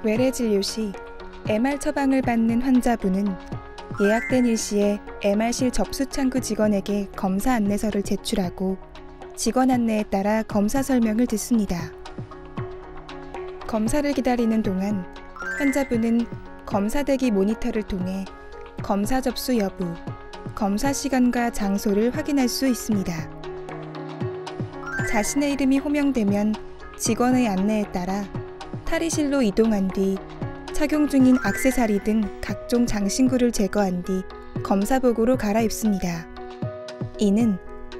외래 진료 시 MR 처방을 받는 환자분은 예약된 일시에 MR실 접수 창구 직원에게 검사 안내서를 제출하고 직원 안내에 따라 검사 설명을 듣습니다. 검사를 기다리는 동안 환자분은 검사 대기 모니터를 통해 검사 접수 여부, 검사 시간과 장소를 확인할 수 있습니다. 자신의 이름이 호명되면 직원의 안내에 따라 탈의실로 이동한 뒤 착용 중인 액세서리 등 각종 장신구를 제거한 뒤 검사복으로 갈아입습니다. 이는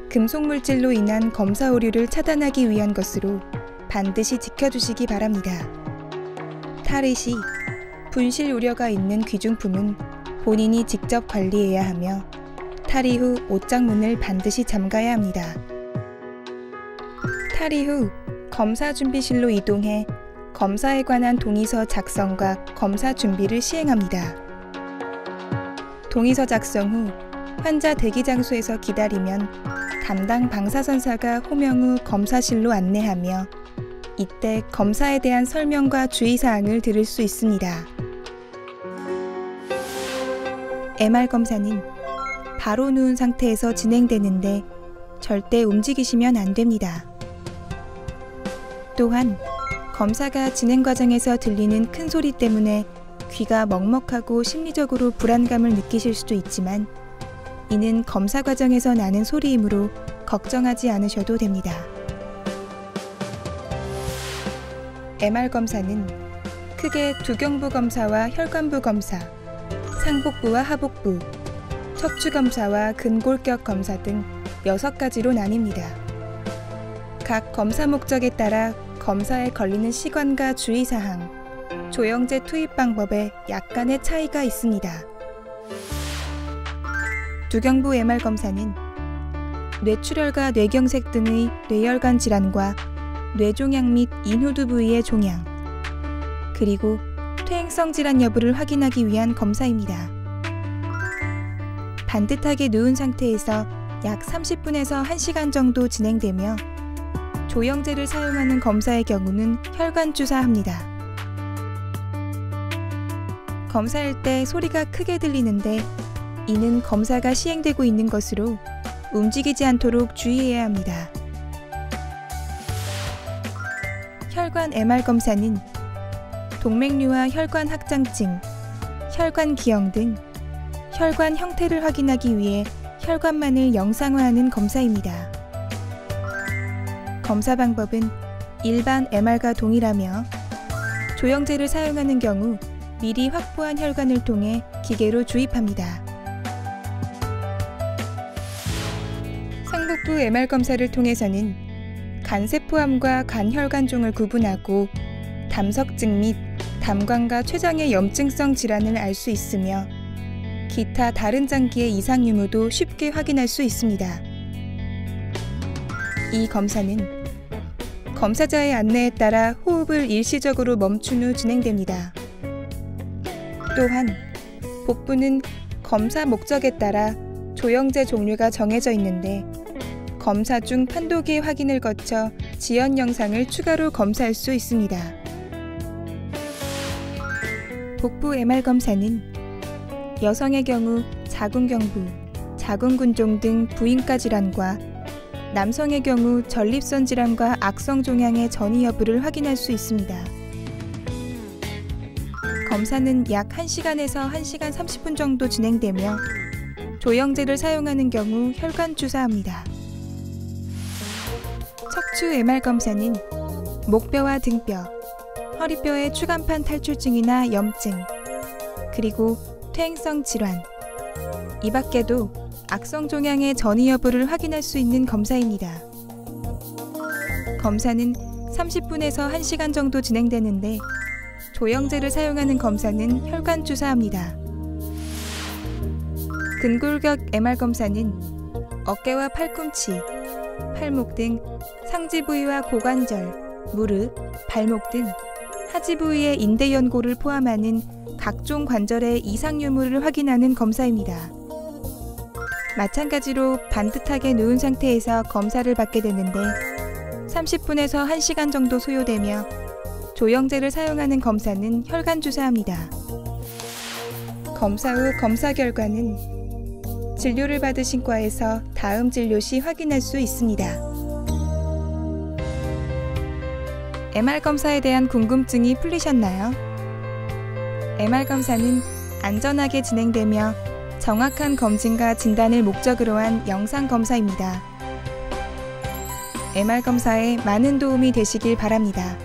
금속물질로 인한 검사 오류를 차단하기 위한 것으로 반드시 지켜주시기 바랍니다. 탈의 시 분실 우려가 있는 귀중품은 본인이 직접 관리해야 하며 탈의 후 옷장문을 반드시 잠가야 합니다. 탈의 후 검사 준비실로 이동해 검사에 관한 동의서 작성과 검사 준비를 시행합니다. 동의서 작성 후 환자 대기 장소에서 기다리면 담당 방사선사가 호명 후 검사실로 안내하며 이때 검사에 대한 설명과 주의사항을 들을 수 있습니다. MR 검사는 바로 누운 상태에서 진행되는데 절대 움직이시면 안 됩니다. 또한 검사가 진행 과정에서 들리는 큰 소리 때문에 귀가 먹먹하고 심리적으로 불안감을 느끼실 수도 있지만 이는 검사 과정에서 나는 소리이므로 걱정하지 않으셔도 됩니다. MR 검사는 크게 두경부 검사와 혈관부 검사, 상복부와 하복부, 척추 검사와 근골격 검사 등 6가지로 나뉩니다. 각 검사 목적에 따라 검사에 걸리는 시간과 주의사항, 조영제 투입 방법에 약간의 차이가 있습니다. 두경부 MR 검사는 뇌출혈과 뇌경색 등의 뇌혈관 질환과 뇌종양 및 인후두 부위의 종양, 그리고 퇴행성 질환 여부를 확인하기 위한 검사입니다. 반듯하게 누운 상태에서 약 30분에서 1시간 정도 진행되며 조영제를 사용하는 검사의 경우는 혈관 주사합니다. 검사할 때 소리가 크게 들리는데 이는 검사가 시행되고 있는 것으로 움직이지 않도록 주의해야 합니다. 혈관 MR 검사는 동맥류와 혈관 확장증, 혈관 기형 등 혈관 형태를 확인하기 위해 혈관만을 영상화하는 검사입니다. 검사 방법은 일반 MR과 동일하며 조영제를 사용하는 경우 미리 확보한 혈관을 통해 기계로 주입합니다. 상복부 MR 검사를 통해서는 간세포암과 간혈관종을 구분하고 담석증 및 담관과 췌장의 염증성 질환을 알 수 있으며 기타 다른 장기의 이상 유무도 쉽게 확인할 수 있습니다. 이 검사는 검사자의 안내에 따라 호흡을 일시적으로 멈춘 후 진행됩니다. 또한 복부는 검사 목적에 따라 조영제 종류가 정해져 있는데 검사 중 판도기 확인을 거쳐 지연 영상을 추가로 검사할 수 있습니다. 복부 MR 검사는 여성의 경우 자궁경부, 자궁근종 등 부인과 질환과 남성의 경우 전립선 질환과 악성 종양의 전이 여부를 확인할 수 있습니다. 검사는 약 1시간에서 1시간 30분 정도 진행되며 조영제를 사용하는 경우 혈관 주사합니다. 척추 MR 검사는 목뼈와 등뼈, 허리뼈의 추간판 탈출증이나 염증, 그리고 퇴행성 질환, 이 밖에도 악성 종양의 전이 여부를 확인할 수 있는 검사입니다. 검사는 30분에서 1시간 정도 진행되는데 조영제를 사용하는 검사는 혈관 주사합니다. 근골격 MR 검사는 어깨와 팔꿈치, 팔목 등 상지 부위와 고관절, 무릎, 발목 등 하지 부위의 인대 연골을 포함하는 각종 관절의 이상 유무를 확인하는 검사입니다. 마찬가지로 반듯하게 누운 상태에서 검사를 받게 되는데 30분에서 1시간 정도 소요되며 조영제를 사용하는 검사는 혈관 주사합니다. 검사 후 검사 결과는 진료를 받으신 과에서 다음 진료 시 확인할 수 있습니다. MR 검사에 대한 궁금증이 풀리셨나요? MR 검사는 안전하게 진행되며 정확한 검진과 진단을 목적으로 한 영상 검사입니다. MR 검사에 많은 도움이 되시길 바랍니다.